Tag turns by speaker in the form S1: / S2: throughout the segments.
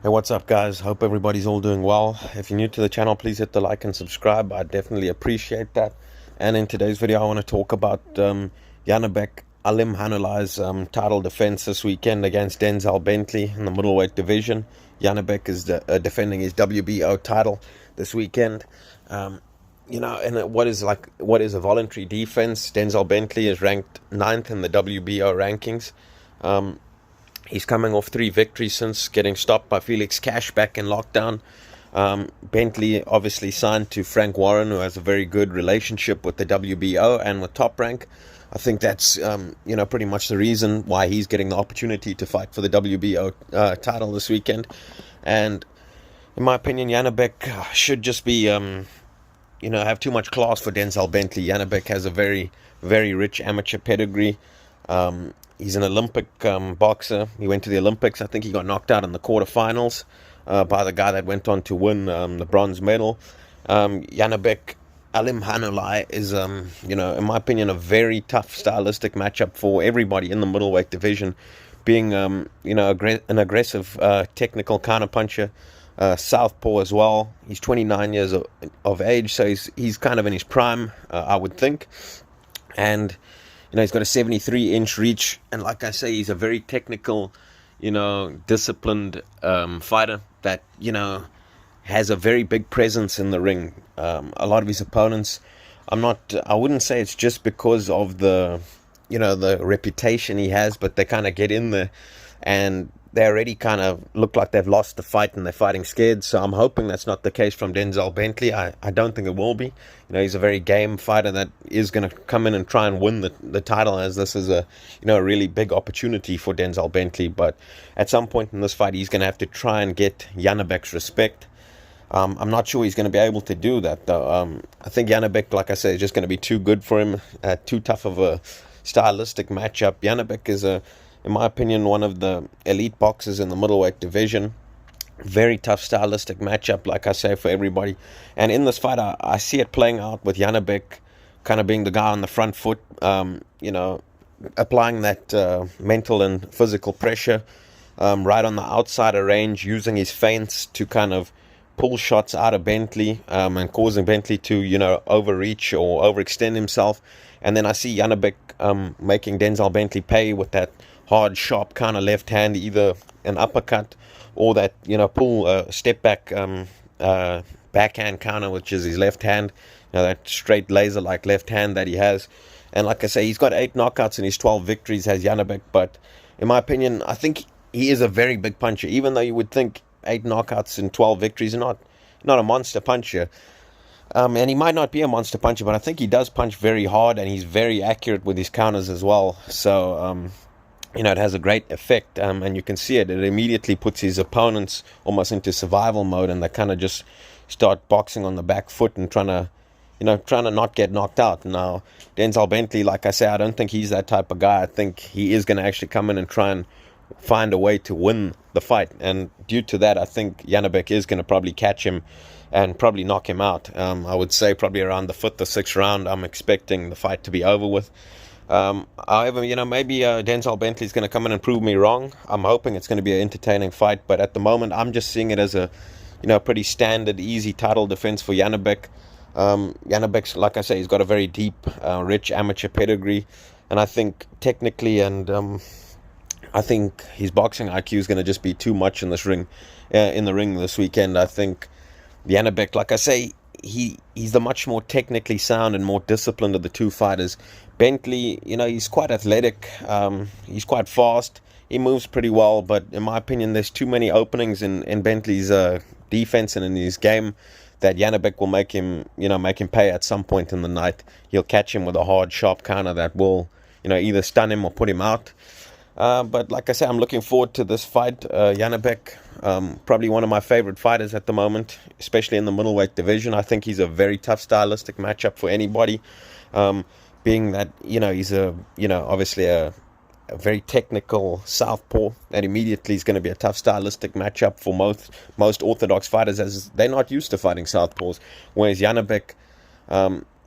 S1: Hey, what's up, guys? Hope everybody's all doing well. If you're new to the channel, please hit the like and subscribe. I definitely appreciate that. And in today's video, I want to talk about Janibek Alimkhanuly's title defense this weekend against Denzel Bentley in the middleweight division. Janibek is defending his WBO title this weekend. And what is a voluntary defense? Denzel Bentley is ranked 9th in the WBO rankings. He's coming off 3 victories since getting stopped by Felix Cash back in lockdown. Bentley obviously signed to Frank Warren, who has a very good relationship with the WBO and with Top Rank. I think that's pretty much the reason why he's getting the opportunity to fight for the WBO title this weekend. And in my opinion, Janibek should just be have too much class for Denzel Bentley. Janibek has a very, very rich amateur pedigree. He's an Olympic boxer. He went to the Olympics. I think he got knocked out in the quarterfinals by the guy that went on to win the bronze medal. Janibek Alimkhanuly is, in my opinion, a very tough stylistic matchup for everybody in the middleweight division, being, an aggressive technical counterpuncher. Southpaw as well. He's 29 years of age, so he's kind of in his prime, I would think. And he's got a 73-inch reach, and like I say, he's a very technical, disciplined fighter that has a very big presence in the ring. A lot of his opponents, I wouldn't say it's just because of the reputation he has, but they kind of get in there and they already kind of look like they've lost the fight and they're fighting scared. So I'm hoping that's not the case from Denzel Bentley. I don't think it will be. He's a very game fighter that is going to come in and try and win the title, as this is a really big opportunity for Denzel Bentley. But at some point in this fight, he's going to have to try and get Janibek's respect. I'm not sure he's going to be able to do that, though. I think Janibek, like I said, is just going to be too good for him, too tough of a stylistic matchup. Janibek is in my opinion, one of the elite boxers in the middleweight division. Very tough stylistic matchup, like I say, for everybody. And in this fight, I see it playing out with Janibek kind of being the guy on the front foot, applying that mental and physical pressure right on the outsider range, using his feints to kind of pull shots out of Bentley and causing Bentley to, overreach or overextend himself. And then I see Janibek making Denzel Bentley pay with that hard, sharp kind of left hand, either an uppercut or that, pull step back backhand counter, which is his left hand, that straight laser-like left hand that he has. And like I say, he's got 8 knockouts in his 12 victories, has Janibek. But in my opinion, I think he is a very big puncher, even though you would think 8 knockouts and 12 victories are not a monster puncher. And he might not be a monster puncher, but I think he does punch very hard, and he's very accurate with his counters as well. So, it has a great effect, and you can see it. It immediately puts his opponents almost into survival mode, and they kind of just start boxing on the back foot and trying to not get knocked out. Now, Denzel Bentley, like I say, I don't think he's that type of guy. I think he is going to actually come in and try and find a way to win the fight. And due to that, I think Janibek is going to probably catch him and probably knock him out. I would say probably around the 5th or 6th round, I'm expecting the fight to be over with. However, maybe Denzel Bentley's going to come in and prove me wrong. I'm hoping it's going to be an entertaining fight, but at the moment, I'm just seeing it as a, pretty standard, easy title defense for Janibek. Janibek, like I say, he's got a very deep, rich amateur pedigree, and I think technically and I think his boxing IQ is going to just be too much in the ring this weekend. I think Janibek, like I say, he's the much more technically sound and more disciplined of the two fighters. Bentley, he's quite athletic, he's quite fast, he moves pretty well, but in my opinion, there's too many openings in Bentley's defense and in his game that Janibek will make him pay at some point in the night. He'll catch him with a hard, sharp counter that will, either stun him or put him out. But like I say, I'm looking forward to this fight. Janibek, probably one of my favorite fighters at the moment, especially in the middleweight division. I think he's a very tough stylistic matchup for anybody, being that, he's obviously a very technical southpaw. That immediately is going to be a tough stylistic matchup for most orthodox fighters, as they're not used to fighting southpaws. Whereas Janibek,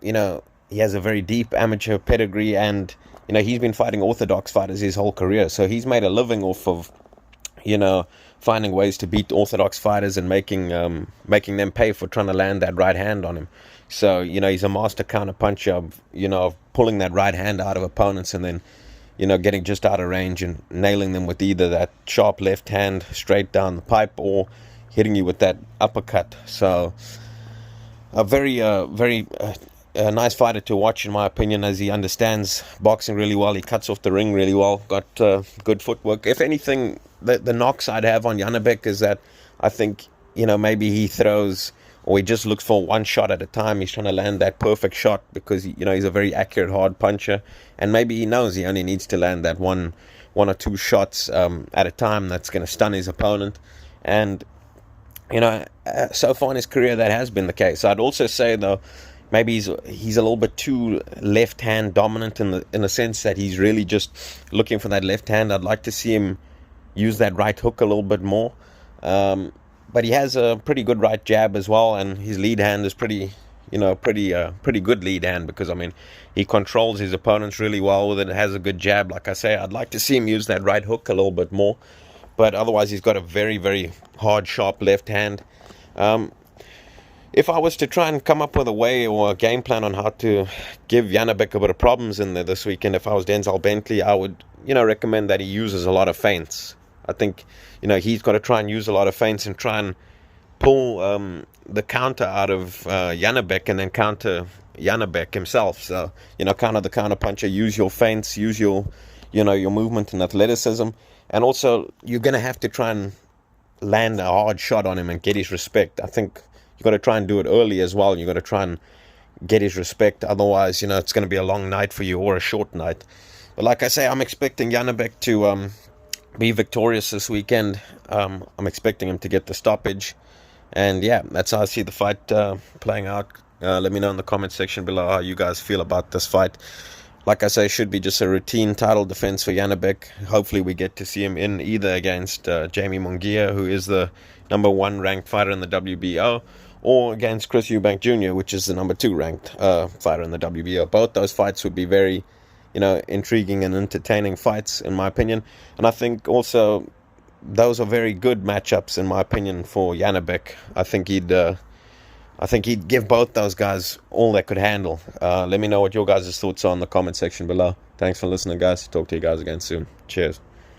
S1: he has a very deep amateur pedigree, and he's been fighting orthodox fighters his whole career, so he's made a living off of finding ways to beat orthodox fighters and making them pay for trying to land that right hand on him. So, he's a master counter puncher of, of pulling that right hand out of opponents and then, getting just out of range and nailing them with either that sharp left hand straight down the pipe or hitting you with that uppercut. So, a very nice fighter to watch, in my opinion, as he understands boxing really well. He cuts off the ring really well, got good footwork. If anything, the knocks I'd have on Janibek is that I think, maybe he throws, or he just looks for one shot at a time. He's trying to land that perfect shot because, he's a very accurate, hard puncher. And maybe he knows he only needs to land that one or two shots at a time that's going to stun his opponent. And, so far in his career, that has been the case. I'd also say, though, maybe he's a little bit too left-hand dominant in the sense that he's really just looking for that left hand. I'd like to see him use that right hook a little bit more. But he has a pretty good right jab as well, and his lead hand is pretty good lead hand because, he controls his opponents really well with it. It has a good jab. Like I say, I'd like to see him use that right hook a little bit more. But otherwise, he's got a very, very hard, sharp left hand. If I was to try and come up with a way or a game plan on how to give Janibek a bit of problems in there this weekend, if I was Denzel Bentley, I would, recommend that he uses a lot of feints. I think, he's got to try and use a lot of feints and try and pull the counter out of Janibek and then counter Janibek himself. So, kind of the counter puncher, use your feints, use your movement and athleticism. And also, you're going to have to try and land a hard shot on him and get his respect. I think you've got to try and do it early as well. You've got to try and get his respect. Otherwise, it's going to be a long night for you or a short night. But like I say, I'm expecting Janibek to be victorious this weekend. I'm expecting him to get the stoppage. And yeah, that's how I see the fight playing out. Let me know in the comment section below how you guys feel about this fight. Like I say, it should be just a routine title defense for Janibek. Hopefully we get to see him in either against Jamie Munguia, who is the number 1 ranked fighter in the WBO, or against Chris Eubank Jr., which is the number 2 ranked fighter in the WBO. Both those fights would be very, intriguing and entertaining fights, in my opinion. And I think also those are very good matchups, in my opinion, for Janibek. I think he'd give both those guys all they could handle. Let me know what your guys' thoughts are in the comment section below. Thanks for listening, guys. Talk to you guys again soon. Cheers.